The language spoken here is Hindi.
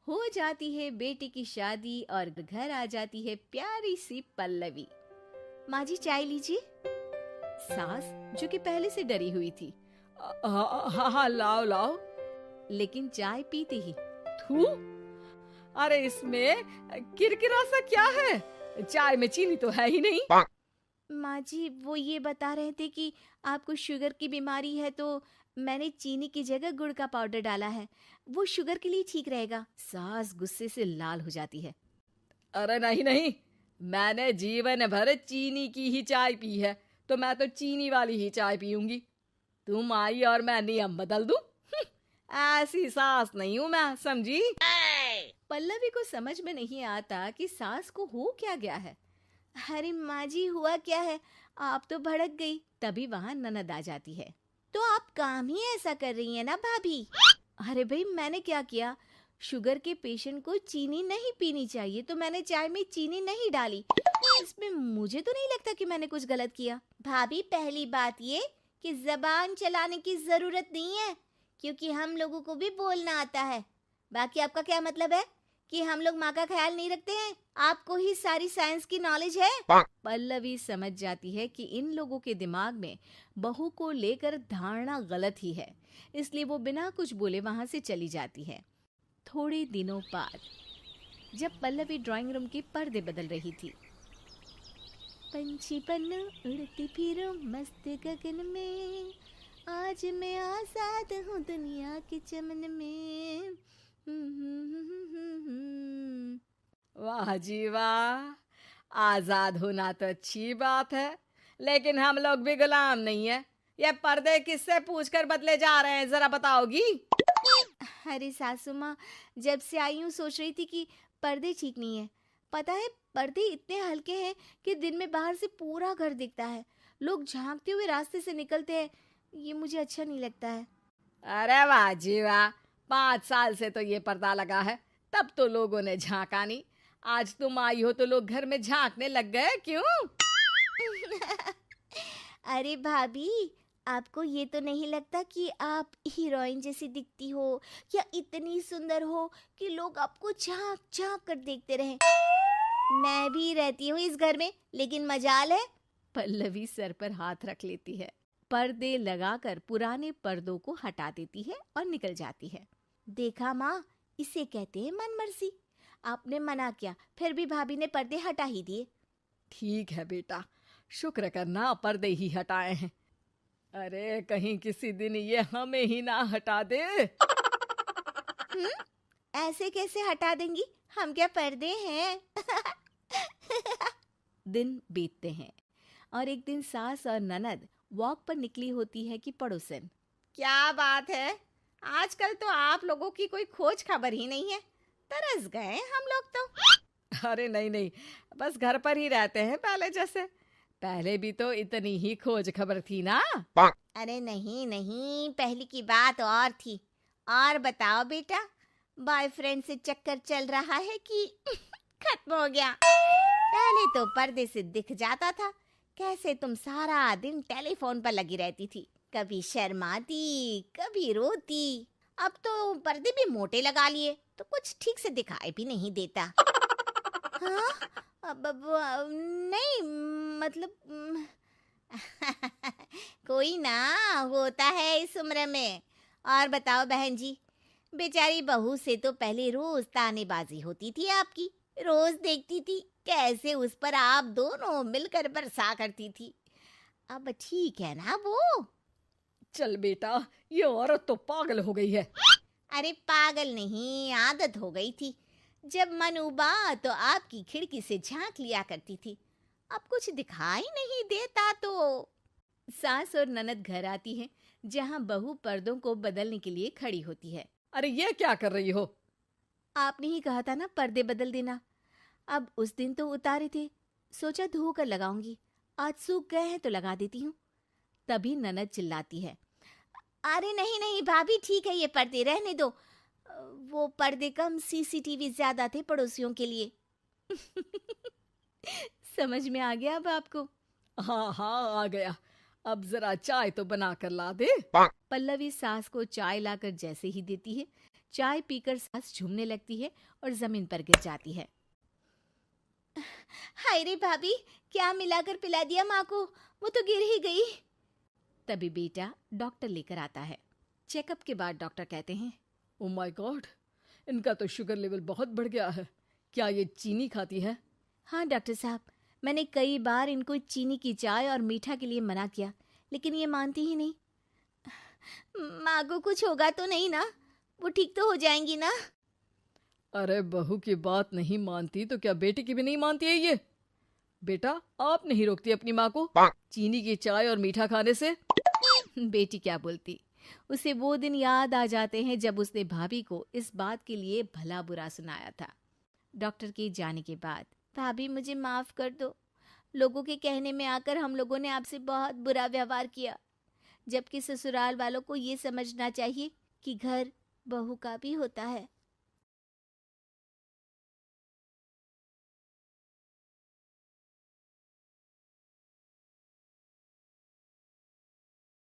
हो जाती है बेटे की शादी और घर आ जाती है प्यारी सी पल्लवी। माँ जी चाय लीजिए। सास जो कि पहले से डरी हुई थी, हाँ हाँ हाँ, लाओ लाओ। लेकिन चाय पीते ही थू, अरे इसमें किरकिरा सा क्या है? चाय में चीनी तो है ही नहीं। माँ जी वो ये बता रहे थे कि आपको शुगर की बीमारी है तो मैंने चीनी की जगह गुड़ का पाउडर डाला है, वो शुगर के लिए ठीक रहेगा। सास गुस्से से लाल हो जाती है। अरे नहीं नहीं, मैंने जीवन भर चीनी की ही चाय पी है, तो मैं तो चीनी वाली ही चाय पीऊंगी। तुम आई और मैं नियम बदल दूं? ऐसी सास नहीं हूं मैं, समझी? पल्लवी को समझ में नहीं आता कि सास को हो क्या गया है। अरे माँ जी हुआ क्या है, आप तो भड़क गई। तभी वहाँ ननद आ जाती है। तो आप काम ही ऐसा कर रही हैं ना भाभी? अरे भाई मैंने क्या किया, शुगर के पेशेंट को चीनी नहीं पीनी चाहिए तो मैंने चाय में चीनी नहीं डाली। इसमें मुझे तो नहीं लगता कि मैंने कुछ गलत किया। भाभी पहली बात ये कि जबान चलाने की जरूरत नहीं है, क्योंकि हम लोगों को भी बोलना आता है। बाकी आपका क्या मतलब है कि हम लोग माँ का ख्याल नहीं रखते हैं? आपको ही सारी साइंस की नॉलेज है। पल्लवी समझ जाती है कि इन लोगों के दिमाग में बहू को लेकर धारणा गलत ही है, इसलिए वो बिना कुछ बोले वहां से चली जाती है। थोड़े दिनों बाद जब पल्लवी ड्राइंग रूम के पर्दे बदल रही थी, पंछी पन उड़ती फिरूं मस्त गगन में, आज मैं आजाद हूँ दुनिया के चमन में। वाह जी वाह, आजाद होना तो अच्छी बात है, लेकिन हम लोग भी गुलाम नहीं है। ये पर्दे किससे पूछकर बदले जा रहे हैं, जरा बताओगी? अरे सासू माँ, जब से आई हूँ सोच रही थी कि पर्दे ठीक नहीं है। पता है पर्दे इतने हल्के हैं कि दिन में बाहर से पूरा घर दिखता है, लोग झांकते हुए रास्ते से निकलते हैं, ये मुझे अच्छा नहीं लगता है। अरे वाह जी वाह, 5 साल से तो ये पर्दा लगा है, तब तो लोगों ने झांका नहीं। आज तुम आई हो तो लोग घर में झांकने लग गए, क्यों? अरे भाभी, आपको ये तो नहीं लगता कि आप हीरोइन जैसी दिखती हो या इतनी सुंदर हो कि लोग आपको झांक झांक कर देखते रहें? मैं भी रहती हूँ इस घर में, लेकिन मजाल है। पल्लवी सर पर हाथ रख लेती है, पर्दे लगाकर पुराने पर्दों को हटा देती है और निकल जाती है। देखा माँ, इसे कहते हैं मन मर्जी। आपने मना किया फिर भी भाभी ने पर्दे हटा ही दिए। ठीक है बेटा, शुक्र करना पर्दे ही हटाए हैं। अरे कहीं किसी दिन ये हमें ही ना हटा दे। हम्म, ऐसे कैसे हटा देंगी, हम क्या पर्दे हैं? दिन बीतते हैं और एक दिन सास और ननद वॉक पर निकली होती है कि पड़ोसन। क्या बात है, आजकल तो आप लोगों की कोई खोज खबर ही नहीं है। तरस गए हम लोग तो। अरे नहीं नहीं, बस घर पर ही रहते हैं पहले जैसे। पहले भी तो इतनी ही खोज खबर थी ना। अरे नहीं नहीं, पहली की बात और थी। और बताओ बेटा, बॉयफ्रेंड से चक्कर चल रहा है कि खत्म हो गया? पहले तो पर्दे से दिख जाता था कैसे तुम सारा दिन टेलीफोन पर लगी रहती थी, कभी शर्माती कभी रोती। अब तो पर्दे भी मोटे लगा लिए तो कुछ ठीक से दिखाई भी नहीं देता। हाँ, नहीं मतलब कोई ना, होता है इस उम्र में। और बताओ बहन जी, बेचारी बहू से तो पहले रोज तानेबाजी होती थी आपकी, रोज देखती थी कैसे उस पर आप दोनों मिलकर बरसा करती थी। अब ठीक है ना वो? चल बेटा, ये औरत तो पागल हो गई है। अरे पागल नहीं, आदत हो गई थी। जब मन उबा तो आपकी खिड़की से झांक लिया करती थी, अब कुछ दिखाई नहीं देता तो। सास और ननद घर आती हैं, जहां बहू पर्दों को बदलने के लिए खड़ी होती है। अरे ये क्या कर रही हो? आपने ही कहा था ना पर्दे बदल देना। अब उस दिन तो उतारे थे, सोचा धोकर लगाऊंगी, आज सूख गए हैं तो लगा देती हूँ। तभी ननद चिल्लाती है। अरे नहीं नहीं भाभी, ठीक है ये पर्दे रहने दो। वो पर्दे कम, सीसीटीवी ज्यादा थे पड़ोसियों के लिए। समझ में आ गया अब आपको? हाँ हाँ आ गया, अब जरा चाय तो बना कर ला दे। पल्लवी सास को चाय लाकर जैसे ही देती है, चाय पीकर सास झूमने लगती है और जमीन पर गिर जाती है। हाय रे भाभी, क्या मिलाकर पिला दिया माँ को, वो तो गिर ही गई। तभी बेटा डॉक्टर लेकर आता है। चेकअप के बाद डॉक्टर कहते हैं, ओ माय गॉड, इनका तो शुगर लेवल बहुत बढ़ गया है। क्या ये चीनी खाती है? हाँ डॉक्टर साहब, मैंने कई बार इनको चीनी की चाय और मीठा के लिए मना किया, लेकिन ये मानती ही नहीं। माँ को कुछ होगा तो नहीं ना, वो ठीक तो हो जाएंगी ना? अरे बहू की बात नहीं मानती तो क्या बेटी की भी नहीं मानती है ये? बेटा, आप नहीं रोकती अपनी माँ को चीनी की चाय और मीठा खाने से? बेटी क्या बोलती, उसे वो दिन याद आ जाते हैं जब उसने भाभी को इस बात के लिए भला बुरा सुनाया था। डॉक्टर के जाने के बाद, भाभी मुझे माफ कर दो, लोगों के कहने में आकर हम लोगों ने आपसे बहुत बुरा व्यवहार किया, जबकि ससुराल वालों को ये समझना चाहिए कि घर बहू का भी होता है।